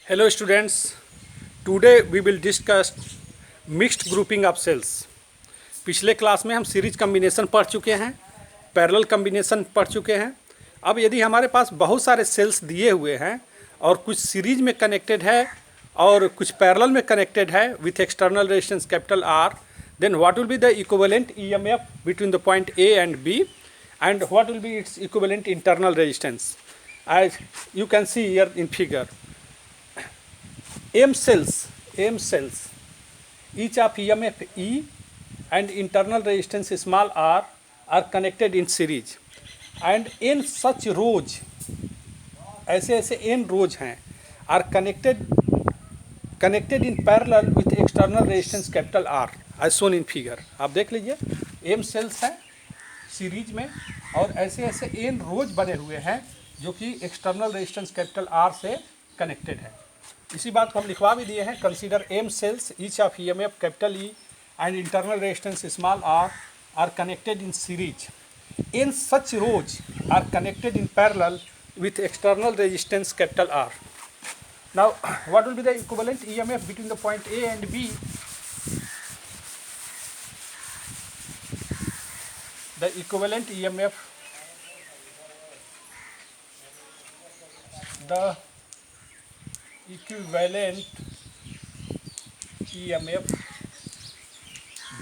Hello students, today we will discuss mixed grouping of cells. पिछले class में हम series combination पढ़ चुके हैं, पैरेलल कम्बिनेशन पढ़ चुके हैं। अब यदि हमारे पास बहुत सारे सेल्स दिए हुए हैं और कुछ सीरीज में कनेक्टेड है और कुछ पैरेलल में कनेक्टेड है with external resistance capital R, then what will be the equivalent EMF between the point A and B, and what will be its equivalent internal resistance? As you can see here in figure, M cells, each of EMF E and internal resistance small r are connected in series, and n such rows, ऐसे ऐसे n rows हैं, are connected in parallel with external resistance capital R as shown in figure. आप देख लीजिए, M cells हैं series में और ऐसे ऐसे n rows बने हुए हैं जो कि एक्सटर्नल रेजिस्टेंस कैपिटल R से कनेक्टेड है। इसी बात को हम लिखवा भी दिए हैं, consider M cells each of EMF capital E and internal resistance small r are connected in series. In such rows are connected in parallel with external resistance capital R. Now what will be the equivalent EMF between the point A and B? The equivalent EMF,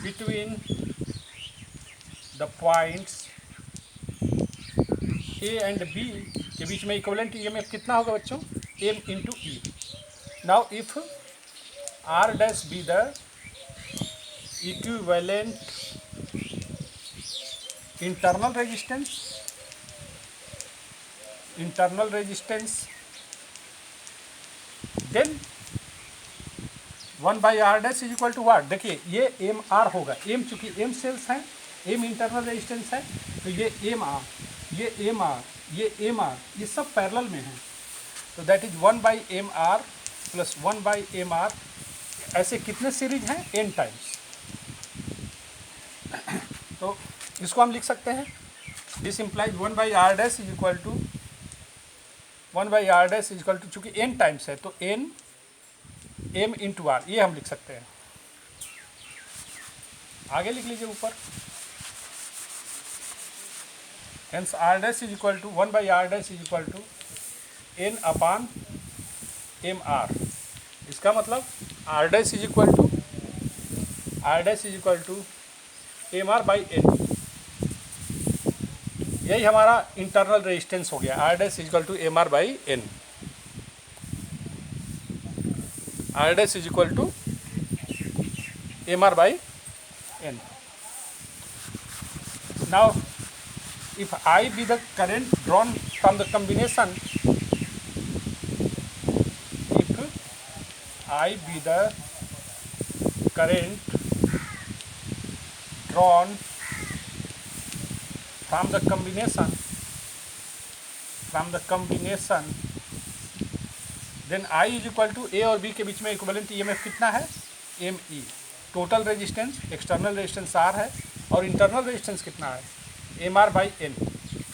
between the points A and B के बीच में equivalent EMF कितना होगा बच्चों? M into E. Now if R dash be the equivalent internal resistance, then 1 by R dash is equal to what? देखिए ये M R होगा, M चूंकि M cells हैं, एम इंटरनल रेजिस्टेंस है, तो ये एम आर, ये एम आर, ये एम आर, ये सब पैरेलल में हैं, तो that is 1 by M R plus 1 by M R. ऐसे कितने सीरीज हैं? n times. तो इसको हम लिख सकते हैं, this implies 1 by R dash is equal to 1 by R dash is equal to, चूँकि n टाइम्स है तो n m इंटू आर, ये हम लिख सकते हैं। आगे लिख लीजिए ऊपर, hence R dash is equal to 1 by R dash is equal to n upon M R. इसका मतलब R dash is equal to M R by N. यही हमारा इंटरनल रेजिस्टेंस हो गया, R dash is equal to M R by N. R dash is equal to M R by N. Now if I be the current drawn from the combination, if I be the current drawn from the combination, then I is equal to A और B के बीच में equivalent EMF कितना है? ME। Total resistance, external resistance R है और internal resistance कितना है? M R by N.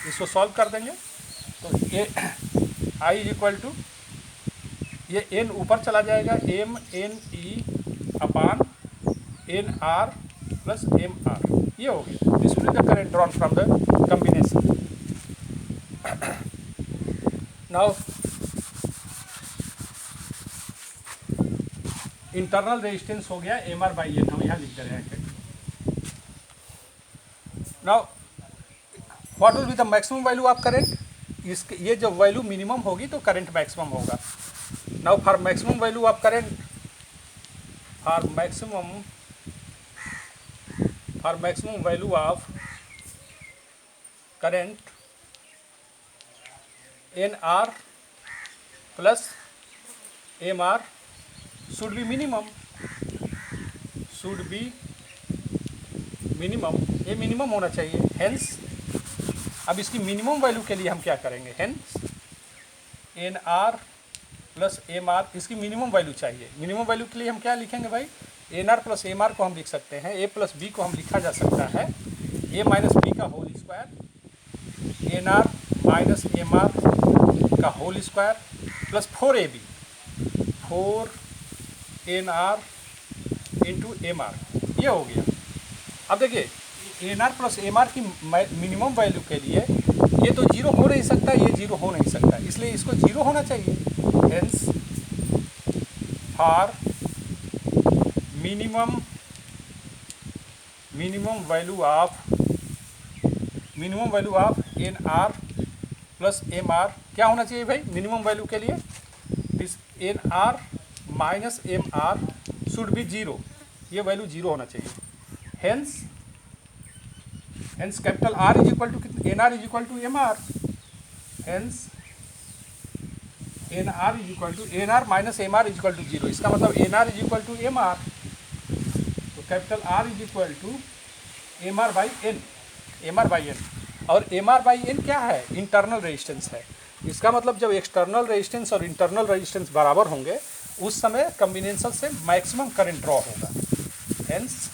इसको सॉल्व कर देंगे तो ए आई इज इक्वल टू, ये एन ऊपर चला जाएगा, M N E upon N R plus M R, ये हो गया। This will be the current drawn from the combination. Now internal resistance हो गया एम आर बाई एन, हम यहाँ लिख दे रहे हैं। Now what will be the maximum value of current? इसके ये जो वैल्यू मिनिमम होगी तो करंट मैक्सिमम होगा। Now for maximum value of current, for maximum value of current, N R plus M R should be minimum, ये minimum होना चाहिए। Hence अब इसकी मिनिमम वैल्यू के लिए हम क्या करेंगे? Hence N R plus M R, इसकी मिनिमम वैल्यू चाहिए। मिनिमम वैल्यू के लिए हम क्या लिखेंगे भाई? N R plus M R को हम लिख सकते हैं, ए प्लस बी को हम लिखा जा सकता है ए माइनस बी का whole square, N R minus M R का whole square plus 4ab 4NR into MR, ये हो गया। अब देखिए NR प्लस MR की मिनिमम वैल्यू के लिए ये तो जीरो हो नहीं सकता, ये जीरो हो नहीं सकता, इसलिए इसको जीरो होना चाहिए। Hence for minimum value of NR plus MR क्या होना चाहिए भाई मिनिमम वैल्यू के लिए? This NR minus MR should be zero, ये वैल्यू जीरो होना चाहिए। Hence capital R is equal to NR is equal to MR। Hence NR is equal to NR minus MR is equal to zero, इसका मतलब NR is equal to MR। तो capital R is equal to MR by N, और MR by N क्या है? Internal resistance है। इसका मतलब जब एक्सटर्नल रेजिस्टेंस और इंटरनल रेजिस्टेंस बराबर होंगे उस समय कॉम्बिनेशन से मैक्सिमम करंट ड्रॉ होगा। Hence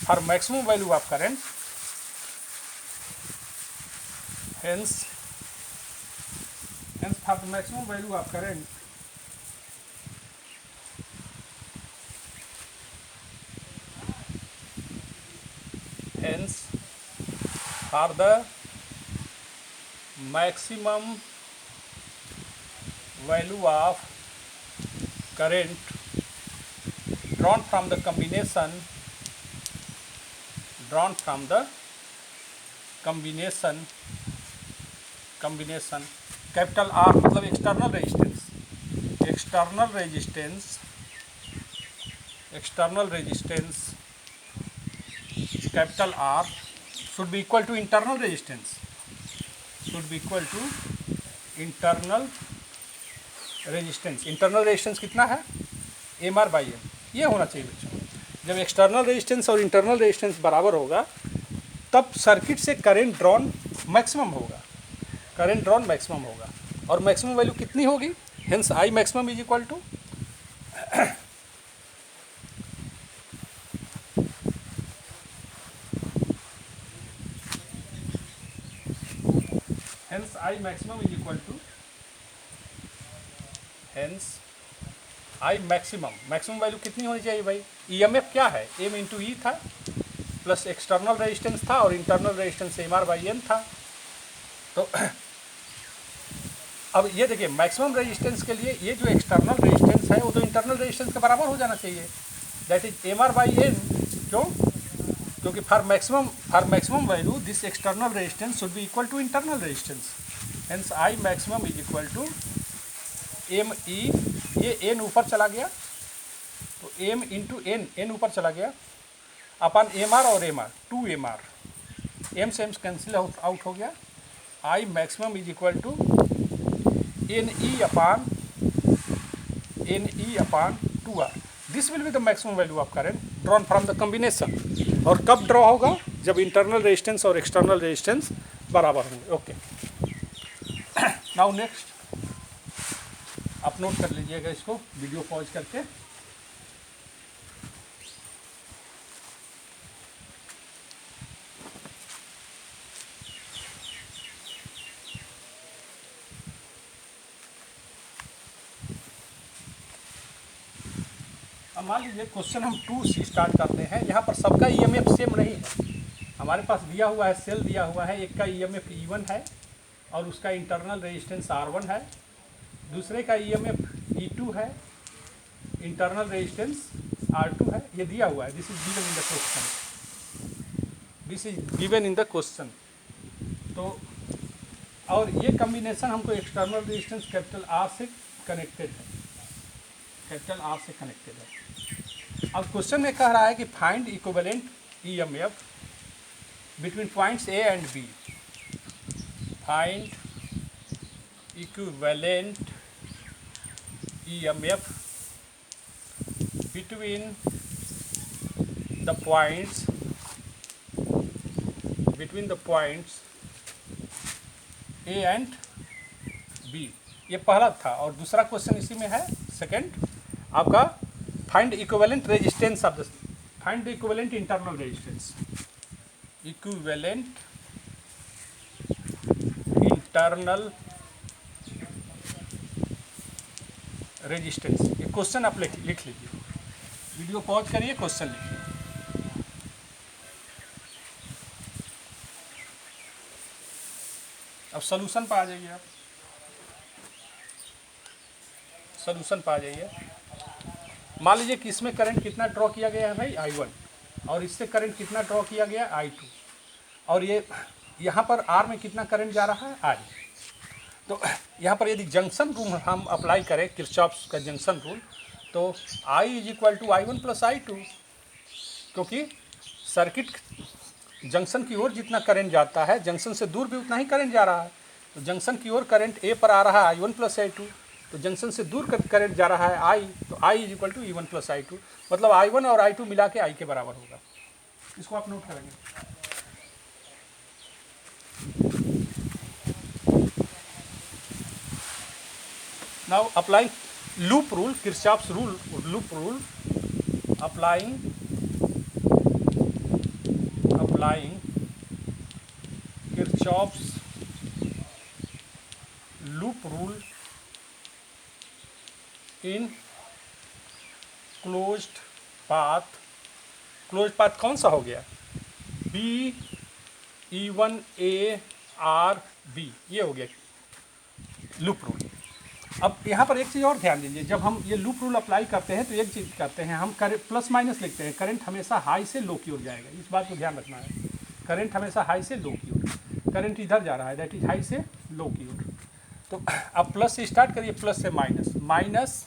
for maximum value of current, hence for the maximum value of current, hence for the maximum value of current drawn from the combination capital R मतलब external resistance capital R should be equal to internal resistance कितना है? MR by N, ये होना चाहिए बच्चों। जब external resistance और internal resistance बराबर होगा तब सर्किट से करंट ड्रॉन मैक्सिमम होगा, और मैक्सिमम वैल्यू कितनी होगी? Hence I maximum is equal to maximum value कितनी होनी चाहिए भाई? EMF क्या है? M इंटू E था, प्लस एक्सटर्नल रेजिस्टेंस था और internal resistance MR by N था। तो अब ये देखिए मैक्सिमम रेजिस्टेंस के लिए ये जो एक्सटर्नल रेजिस्टेंस है वो तो इंटरनल रेजिस्टेंस के बराबर हो जाना चाहिए, that is MR by N। क्यों? क्योंकि for maximum value this external resistance should be equal to internal resistance. Hence I maximum is equal to ME, ये N ऊपर चला गया तो M इंटू N ऊपर चला गया अपन MR और MR 2MR, M से M कैंसिल आउट हो गया। I maximum is equal to NE upon 2R। This will be the maximum value of current drawn from the combination. और कब draw होगा? जब इंटरनल रेजिस्टेंस और external resistance बराबर होंगे। ओके, नाउ नेक्स्ट आप नोट कर लीजिएगा इसको वीडियो पॉज करके। अब मान लीजिए क्वेश्चन हम 2 से स्टार्ट करते हैं। यहाँ पर सबका EMF सेम नहीं है। हमारे पास दिया हुआ है, सेल दिया हुआ है, एक का EMF E1 है और उसका इंटरनल रेजिस्टेंस R1 है, दूसरे का EMF E2 है, इंटरनल रेजिस्टेंस R2 है। ये दिया हुआ है, this is given in the question. तो और ये कॉम्बिनेशन हमको एक्सटर्नल रेजिस्टेंस कैपिटल R से कनेक्टेड है, अब क्वेश्चन में कह रहा है कि find equivalent EMF between points A and B। Find equivalent EMF between the points A and B, ये पहला था। और दूसरा क्वेश्चन इसी में है, सेकंड आपका find equivalent resistance of the find the equivalent internal resistance, equivalent internal resistance. ये क्वेश्चन आप लिख लीजिए, वीडियो पॉज करिए, क्वेश्चन लिखिए। अब सॉल्यूशन पर आ जाइए, आप सॉल्यूशन पर आ जाइए। मान लीजिए कि इसमें करंट कितना ड्रॉ किया गया है भाई, I1, और इससे करंट कितना ड्रॉ किया गया है, I2, और ये यहाँ पर R में कितना करंट जा रहा है, I। तो यहाँ पर यदि जंक्शन रूल हम अप्लाई करें, किरचॉफ्स का जंक्शन रूल, तो I is equal to I1 plus I2, क्योंकि सर्किट जंक्शन की ओर जितना करंट जाता है, जंक्शन से दूर भी उतना ही करंट जा रहा है। तो जंक्शन की ओर करंट A पर आ रहा है I1 प्लस I2, तो जंक्शन से दूर करंट जा रहा है I, तो I is equal to E1 plus I2, मतलब I1 और I2 मिला के I के बराबर होगा। इसको आप नोट करेंगे। Now applying loop rule, Kirchhoff's rule, loop rule, applying Kirchhoff's loop rule in closed path. Closed path कौन सा हो गया, B E1 A R B, ये हो गया लूप रूल। अब यहाँ पर एक चीज़ और ध्यान दीजिए, जब हम ये लूप रूल अप्लाई करते हैं तो एक चीज़ करते हैं, हम प्लस माइनस लिखते हैं, करंट हमेशा हाई से लो की ओर जाएगा, इस बात को ध्यान रखना है। करंट हमेशा हाई से लो की ओर, करंट इधर जा रहा है, दैट इज हाई से लो की ओर। तो अब प्लस से स्टार्ट करिए, प्लस से माइनस, माइनस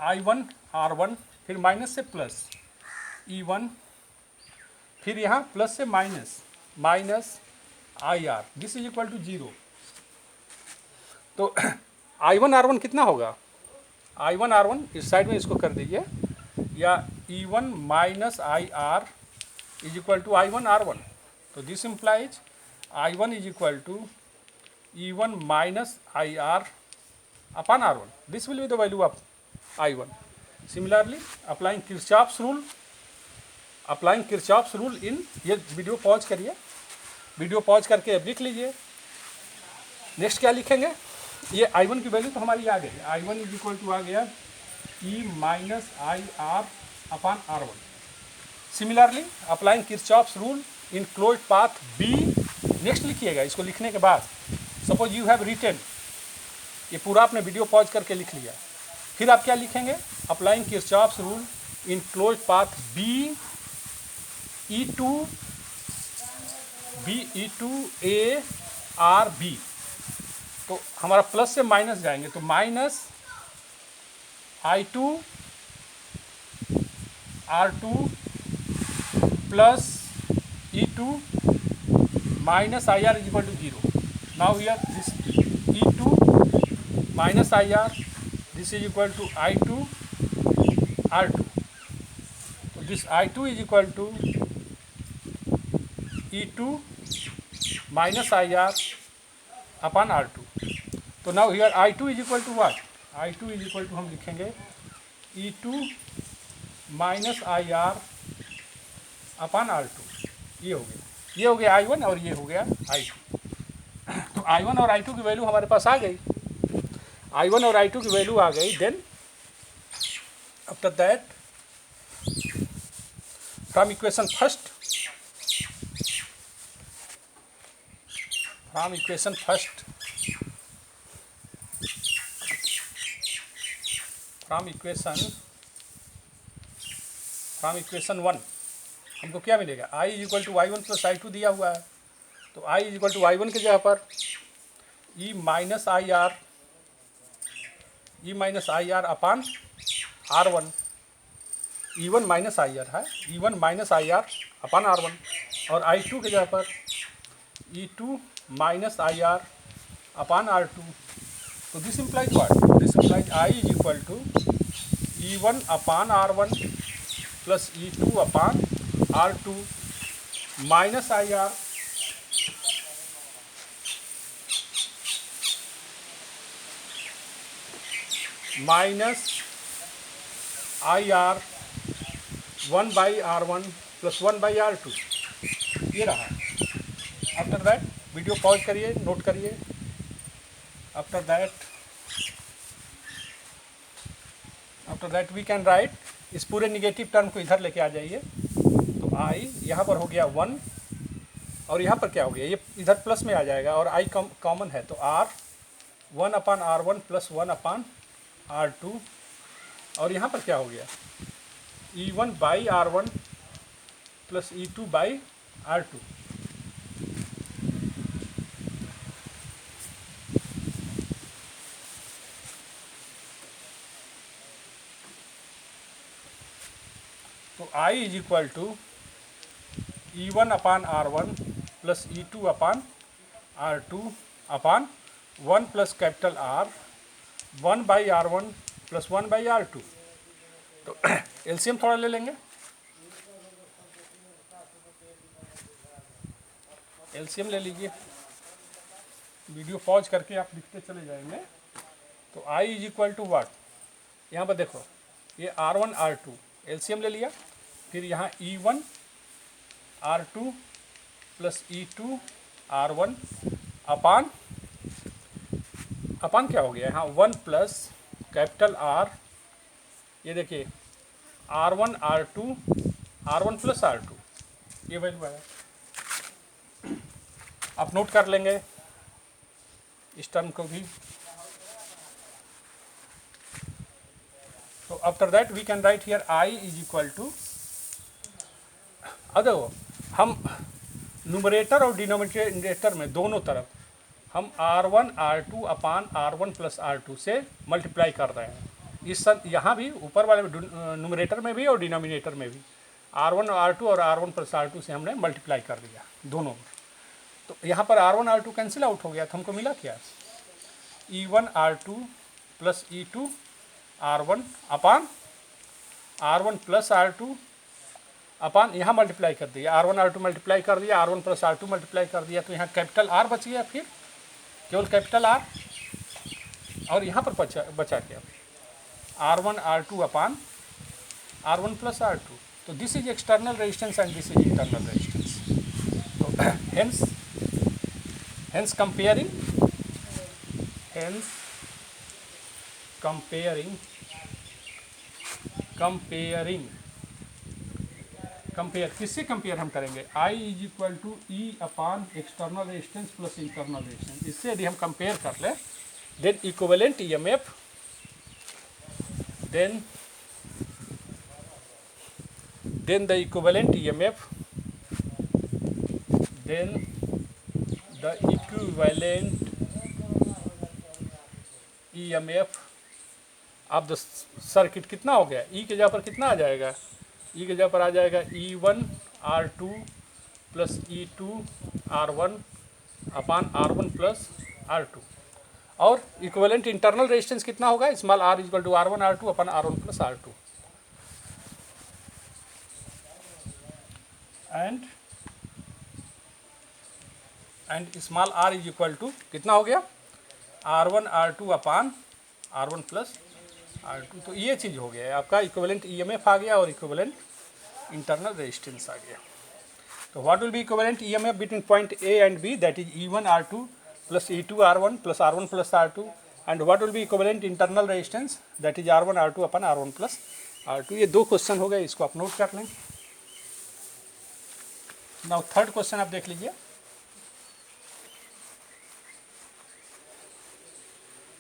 I1 R1, फिर माइनस से प्लस E1, फिर यहाँ प्लस से minus, minus IR, this is equal to 0। तो I1 R1 कितना होगा, I1 R1 इस साइड में इसको कर दीजिए, या E1 minus IR is equal to I1 R1। तो this implies I1 is equal to E1 minus IR upon R1, this will be the value of I1। Similarly applying Kirchhoff's rule in, ये video pause करिए, video pause करके अब लिख लीजिए। Next क्या लिखेंगे, ये I1 की वैल्यू तो हमारी आ गई, I1 इज इक्वल टू आ गया E minus IR upon R1। Similarly applying Kirchhoff's rule इन क्लोज्ड पाथ B। नेक्स्ट लिखिएगा, इसको लिखने के बाद सपोज यू हैव रिटन, ये पूरा आपने वीडियो पॉज करके लिख लिया, फिर आप क्या लिखेंगे, applying Kirchhoff's rule in closed path B E2 A R B। तो हमारा प्लस से माइनस जाएंगे, तो minus I2 R2 plus E2 minus IR is equal to 0। Now here this E2 minus IR, this is equal to I2 R2। तो this I2 is equal to E2 minus IR upon R2। तो now here I2 is equal to what, I2 is equal to हम लिखेंगे E2 minus IR upon R2। ये हो गया I1 और ये हो गया I2। तो I1 और I2 की वैल्यू हमारे पास आ गई, I1 और I2 की वैल्यू आ गई। Then after that from equation first, from equation 1 हमको क्या मिलेगा, I is equal to I1 plus I2 दिया हुआ है, तो I is equal to I1 की जगह पर E minus IR upon R1, E1 minus IR है, E1 minus IR upon R1, और I2 की जगह पर E2 minus IR upon R2। तो this implies what, this implies I is equal to E1 upon R1 plus E2 upon R2 minus IR minus IR 1 by R1 plus 1 by R2, ये रहा। After that video pause करिए, note करिए। After that after that we can write, इस पूरे negative term को इधर लेके आ जाइए, तो आई यहाँ पर हो गया 1, और यहाँ पर क्या हो गया, ये इधर प्लस में आ जाएगा और आई कॉमन है, तो आर 1/r1 प्लस 1/r2, और यहाँ पर क्या हो गया, E1/r1 प्लस E2/r2। तो I is equal to E1/r1 plus E2/r2 upon 1 plus capital R 1/r1 plus 1/r2। तो एलसीएम थोड़ा ले लेंगे, एलसीएम ले लीजिए, वीडियो पॉज करके आप लिखते चले जाएंगे। तो I इज इक्वल टू वाट, यहाँ पर देखो ये R1 R2 एलसीएम ले लिया, फिर यहाँ E1/r2 प्लस E2/r1 अपान क्या हो गया यहाँ 1 प्लस कैपिटल R, ये देखिए R1 प्लस R2, ये वैल्यू है, आप नोट कर लेंगे इस टर्म को भी। तो after that we can write here I is equal to, अब देखो हम न्यूमरेटर और डिनोमिनेटर में दोनों तरफ हम R1 R2 upon R1 plus R2 से मल्टीप्लाई कर रहे हैं। इस यहाँ भी ऊपर वाले न्यूमरेटर में भी और डिनोमिनेटर में भी R1 R2 और R1 प्लस R2 से हमने मल्टीप्लाई कर दिया दोनों। तो यहाँ पर R1 R2 कैंसिल आउट हो गया, तो हमको मिला क्या, E1/r2 प्लस E2/r1 अपान R1 प्लस R2 अपान यहाँ मल्टीप्लाई कर दिया, R1 R2 मल्टीप्लाई कर दिया, R1 प्लस R2 मल्टीप्लाई कर दिया, तो यहाँ कैपिटल R बच गया, फिर केवल कैपिटल R, और यहाँ पर बचा क्या R1 R2 upon R1 plus R2। तो this is external resistance and this is internal resistance. तो hence कंपेयर किससे कंपेयर हम करेंगे, I is equal to E upon external resistance plus internal resistance. इससे यदि हम कंपेयर कर लें, then equivalent EMF, then the equivalent EMF of the circuit कितना हो गया, E के जगह पर कितना आ जाएगा, E के जगह पर आ जाएगा E1/r2 प्लस E2/r1 अपान R1 प्लस R2, और इक्विवेलेंट इंटरनल रेजिस्टेंस कितना होगा, small r is equal to R1 R2 upon R1 plus R2, and small r is equal to कितना हो गया, R1 R2 upon R1 plus R2। तो ये चीज़ हो गया है आपका, इक्विवेलेंट EMF आ गया और इक्विवेलेंट इंटरनल रेजिस्टेंस आ गया। तो what will B equivalent EMF between point A and B, that is E1/r2 plus E2/r1 plus R1 plus R2, and what will B equivalent internal resistance, that is R1 R2 upon R1 plus R2। ये दो question हो गए, इसको आप note कर लें। Now third question आप देख लीजिए,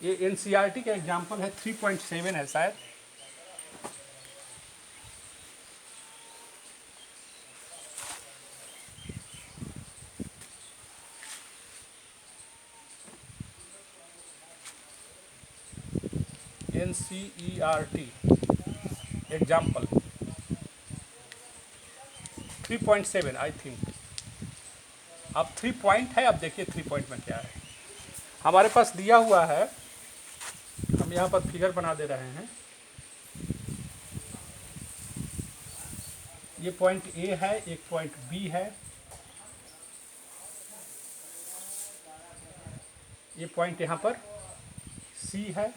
ये NCERT का एग्जाम्पल है, 3.7 है शायद। NCERT example 3.7 I think. अब 3 पॉइंट है, अब देखिए 3 पॉइंट में क्या है हमारे पास दिया हुआ है। हम यहाँ पर फिगर बना दे रहे हैं, ये पॉइंट A है, एक पॉइंट B है, ये पॉइंट यहाँ पर C है,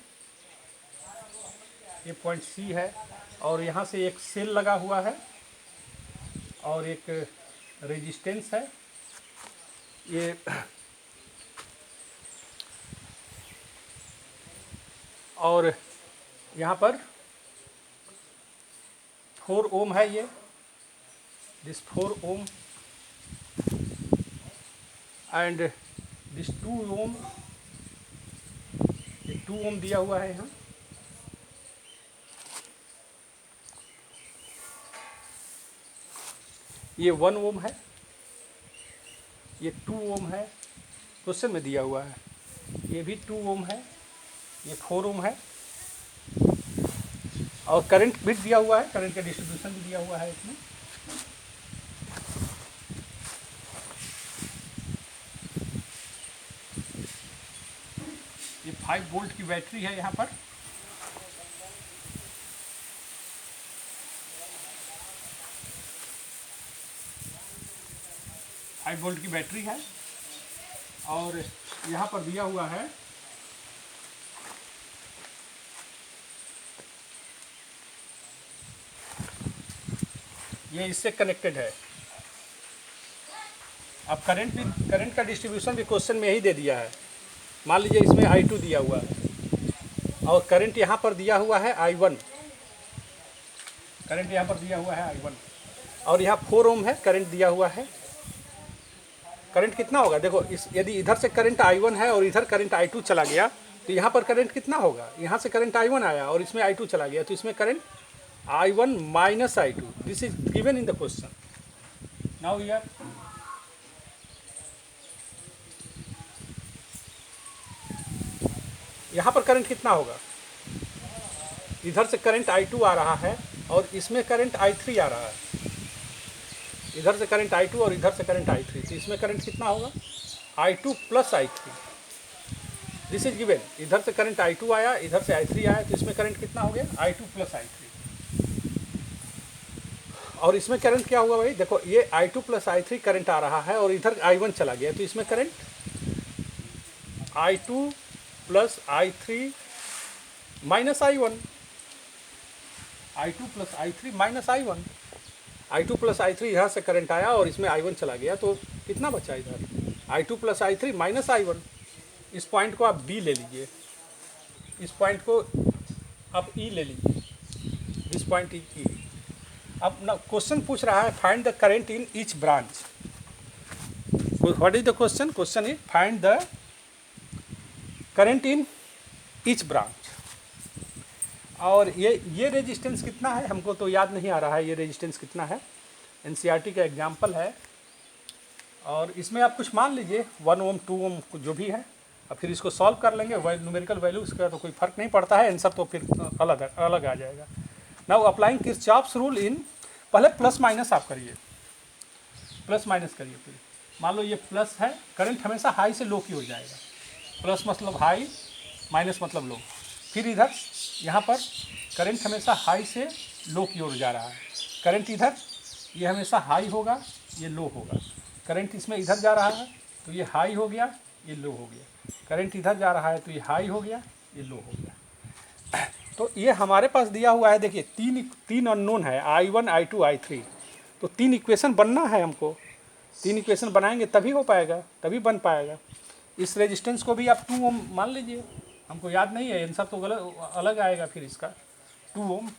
ये पॉइंट C है, और यहाँ से एक सेल लगा हुआ है और एक रेजिस्टेंस है। ये और यहाँ पर 4 ओम है ये, दिस 4 ओम एंड दिस 2 ओम, ये 2 ओम दिया हुआ है यहाँ। ये 1 ओम है, ये 2 ओम है, क्वेश्चन में दिया हुआ है। ये भी 2 ओम है, ये 4 ओम है, और करंट भी दिया हुआ है, करंट का डिस्ट्रीब्यूशन भी दिया हुआ है इसमें। ये 5 वोल्ट की बैटरी है यहाँ पर। फाइव वोल्ट की बैटरी है, और यहाँ पर दिया हुआ है ये इससे कनेक्टेड है। अब करंट का डिस्ट्रीब्यूशन भी क्वेश्चन में ही दे दिया है। मान लीजिए इसमें I2 दिया हुआ है और करंट यहाँ पर दिया हुआ है I1, करंट यहाँ पर दिया हुआ है I1, और यहाँ 4 ओम है, करंट दिया हुआ है। करंट कितना होगा देखो, इस यदि इधर से करंट I1 है और इधर करंट I2 चला गया तो यहाँ पर करंट कितना होगा, यहाँ से करंट I1 आया और इसमें I2 चला गया तो इसमें current I1 minus I2, this is given in the question. Now here यहाँ पर करंट कितना होगा, इधर से करंट I2 आ रहा है और इसमें करंट I3 आ रहा है, इधर से करंट I2 और इधर से करंट I3, तो इसमें करंट कितना होगा I2 plus I3, this is given. इधर से करंट I2 आया, इधर से I3 आया, तो इसमें करंट कितना हो गया I2 प्लस I3। और इसमें करंट क्या हुआ भाई, देखो ये I2 प्लस I3 करंट आ रहा है और इधर I1 चला गया, तो इसमें current I2 plus I3 minus I1, I2 plus I3 minus I1, I2 plus I3 यहाँ से करंट आया और इसमें I1 चला गया, तो कितना बचा इधर I2 plus I3 minus I1। इस पॉइंट को आप B ले लीजिए, इस पॉइंट को आप E ले लीजिए, दिस पॉइंट इज E। अब ना क्वेश्चन पूछ रहा है find the current in each branch. What is the question, question is find the current in each branch. और ये रेजिस्टेंस कितना है हमको तो याद नहीं आ रहा है, ये रेजिस्टेंस कितना है, एनसीईआरटी का एग्जाम्पल है। और इसमें आप कुछ मान लीजिए 1 ओम 2 ओम जो भी है, अब फिर इसको सॉल्व कर लेंगे, न्यूमेरिकल वैल्यू इसका तो कोई फर्क नहीं पड़ता है, आंसर तो फिर अलग आ जाएगा। नाउ अप्लाइंग किरचॉफ्स रूल इन, पहले प्लस माइनस आप करिए, प्लस माइनस करिए। फिर मान लो ये प्लस है, करंट हमेशा हाई से लो की हो जाएगा, प्लस मतलब हाई, माइनस मतलब लो। फिर इधर यहाँ पर करंट हमेशा हाई से लो की ओर जा रहा है, करंट इधर ये हमेशा हाई होगा, ये लो होगा। करंट इसमें इधर जा रहा है तो ये हाई हो गया, ये लो हो गया। करंट इधर जा रहा है तो ये हाई हो गया, ये लो हो गया। तो ये हमारे पास दिया हुआ है, देखिए तीन अननोन है I1 I2 I3, तो 3 इक्वेशन बनना है हमको, 3 इक्वेशन बनाएंगे तभी हो पाएगा, तभी बन पाएगा। इस रेजिस्टेंस को भी आप 2 ओम मान लीजिए, हमको याद नहीं है आंसर तो गलत अलग आएगा फिर इसका 2 ओम।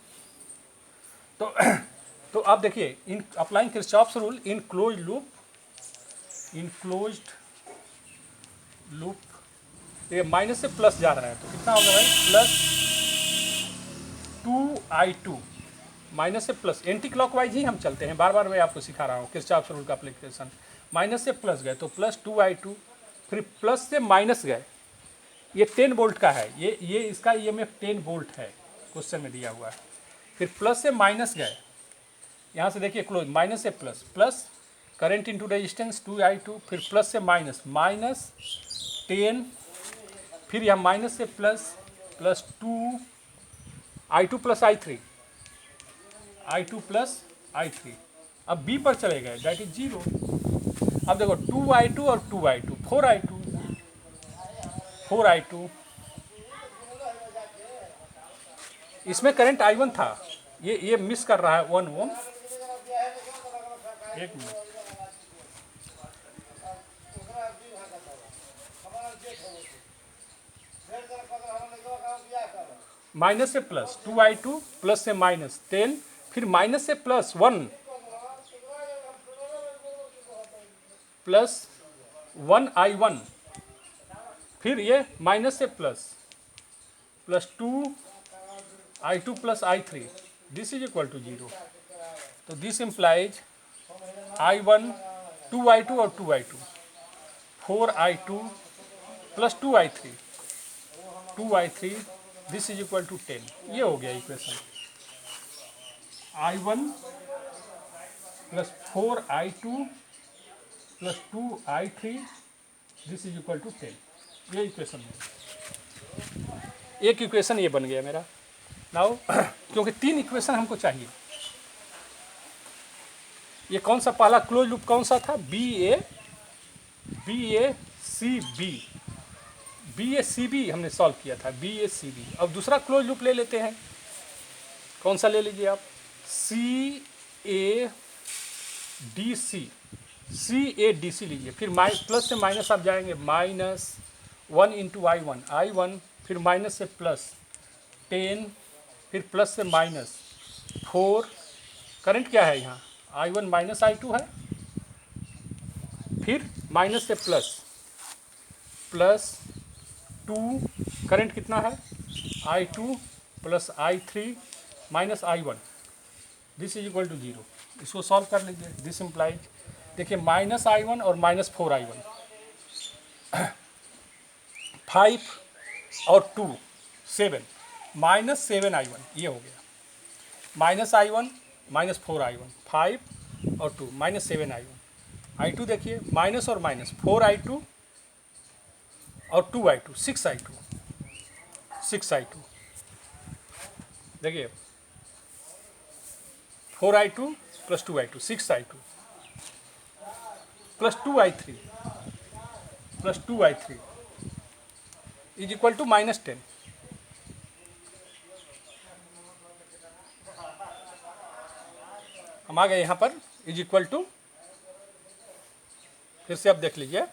तो आप देखिए in applying Kirchhoff's rule in closed loop, ये माइनस से प्लस जा रहा है तो कितना होगा भाई, प्लस 2I2, माइनस से प्लस, एंटी क्लॉकवाइज ही हम चलते हैं, बार बार मैं आपको सिखा रहा हूँ किरचॉफ्स रूल का एप्लीकेशन। माइनस से प्लस गए तो प्लस 2I2, फिर प्लस से माइनस गए, ये 10 वोल्ट का है, ये इसका EMF 10 वोल्ट है, क्वेश्चन में दिया हुआ है। फिर प्लस से माइनस गए, यहाँ से देखिए क्लोज, माइनस से plus, plus current into resistance 2I2, फिर प्लस से माइनस, माइनस 10, फिर यहाँ माइनस से plus, plus 2I2 plus I3, I2 plus I3। अब B पर चले गए, दैट इज 0। अब देखो 2I2 और 2I2, 4I2, इसमें करंट I1 था, ये मिस कर रहा है 1 ओम। एक मिनट, माइनस से प्लस 2I2 प्लस से माइनस 10, फिर माइनस से प्लस 1 प्लस 1I1, फिर ये माइनस से plus 2I2 plus I3, this is equal to 0। तो दिस इम्प्लाइज I1 2I2 और 2I2 4I2 plus 2I3 this is equal to 10। ये हो गया equation. I1 plus 4I2 plus 2I3 this is equal to 10। ये इक्वेशन है, एक equation ये बन गया मेरा। नाउ क्योंकि 3 इक्वेशन हमको चाहिए। ये कौन सा पहला क्लोज लूप कौन सा था? BACB हमने सॉल्व किया था, BACB। अब दूसरा क्लोज लूप ले लेते हैं। कौन सा ले लीजिए आप? CADC लीजिए। फिर प्लस से माइनस आप जाएंगे, -1 इंटू I1, फिर माइनस से प्लस 10, फिर प्लस से माइनस 4। करंट क्या है यहाँ? I1 माइनस I2 है, फिर माइनस से प्लस 2। करंट कितना है? I2 plus I3 minus I1, this is equal to 0। इसको सॉल्व कर लीजिए। दिस इम्प्लाइज, देखिए -I1 और -4I1, 5 और 2 7, -7I1, ये हो गया। -I1 -4I1, 5 और 2 -7I1। I2 देखिए, माइनस और माइनस 4I2 और 2I2 6I2 देखिए, 4I2 plus 2I2 6I2 plus 2I3 is equal to -10। हम आ गए यहाँ पर, इज इक्वल टू, फिर से आप देख लीजिए,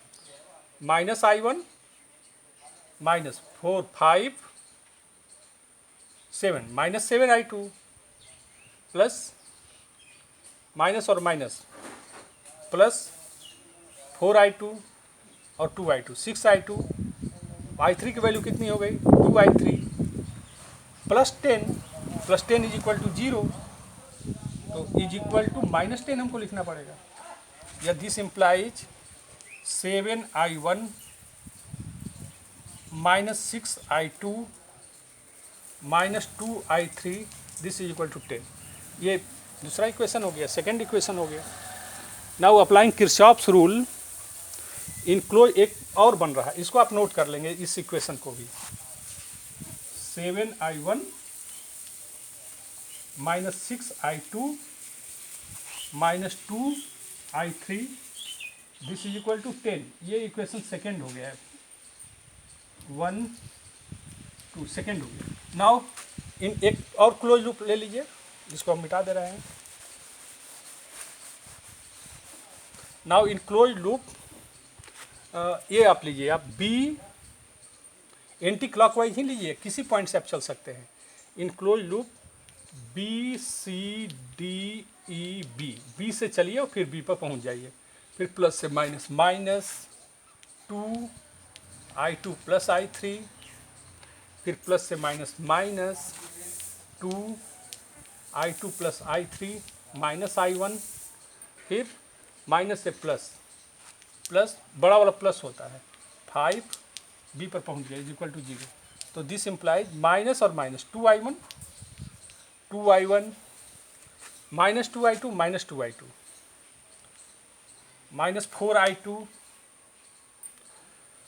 -I1 -4 5 7 -7I2 प्लस माइनस और माइनस प्लस 4I2 और 2I2 6I2। I3 की वैल्यू कितनी हो गई? 2I3 plus 10 is equal to 0। तो इज इक्वल टू -10 हमको लिखना पड़ेगा। या this implies 7I1 -6I2 -2I3 this is equal to 10। ये दूसरा इक्वेशन हो गया, सेकेंड इक्वेशन हो गया। Now applying Kirchhoff's rule in close, एक और बन रहा है, इसको आप नोट कर लेंगे, इस इक्वेशन को भी। 7I1 -6I2 -2I3 this is equal to 10। ये इक्वेशन सेकेंड हो गया है, 1 2 सेकेंड हो गया। नाउ इन एक और क्लोज लूप ले लीजिए, जिसको हम मिटा दे रहे हैं। नाउ इन क्लोज लूप, ये आप लीजिए, आप बी एंटी क्लॉकवाइज ही लीजिए, किसी पॉइंट से आप चल सकते हैं। In close loop BCDEB, B से चलिए और फिर बी पर पहुंच जाइए, फिर प्लस से माइनस -2I2 प्लस I3, फिर प्लस से minus -2I2 plus I3 minus I1, फिर माइनस से प्लस बड़ा वाला प्लस होता है 5, बी पर पहुंच गया, इज इक्वल टू 0। तो दिस इम्प्लाइज माइनस और minus 2I1 minus 2I2 minus 2I2 minus 4I2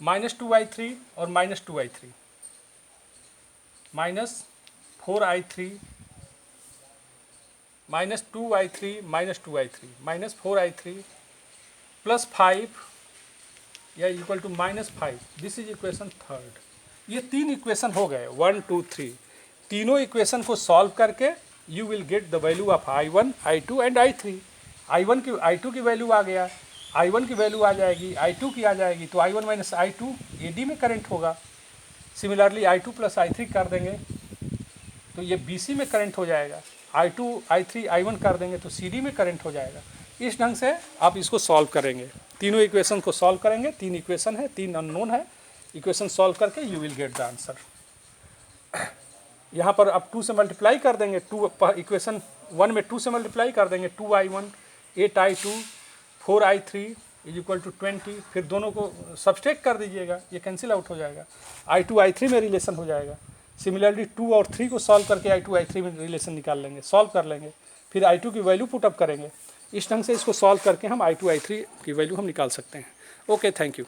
minus 2I3 और minus 2I3 minus 4I3 minus 2I3 minus 2I3 minus 4I3 plus 5 या equal to -5। This is equation third. ये 3 equation हो गए, 1 2 3। तीनों equation को solve करके you will get the value of I1 I2 and I3। I2 की value आ गया, I1 की वैल्यू आ जाएगी, I2 की आ जाएगी, तो I1 माइनस I2 AD में करंट होगा। सिमिलरली I2 प्लस I3 कर देंगे तो ये BC में करंट हो जाएगा। I2 I3 I1 कर देंगे तो CD में करंट हो जाएगा। इस ढंग से आप इसको सॉल्व करेंगे, तीनों इक्वेशन को सॉल्व करेंगे। 3 इक्वेशन है, 3 अननोन है, इक्वेशन सॉल्व करके you will get the answer. यहाँ पर आप 2 से मल्टीप्लाई कर देंगे, 2 इक्वेशन 1 में 2 से मल्टीप्लाई कर देंगे, 2I1 8I2 4I3 is equal to 20, फिर दोनों को सब्सट्रैक्ट कर दीजिएगा, ये कैंसिल आउट हो जाएगा, I2 I3 में रिलेशन हो जाएगा। सिमिलरली 2 और 3 को सॉल्व करके I2 I3 में रिलेशन निकाल लेंगे, सॉल्व कर लेंगे, फिर I2 की वैल्यू पुटअप करेंगे। इस ढंग से इसको सॉल्व करके हम I2 I3 की वैल्यू हम निकाल सकते हैं। Okay, thank you.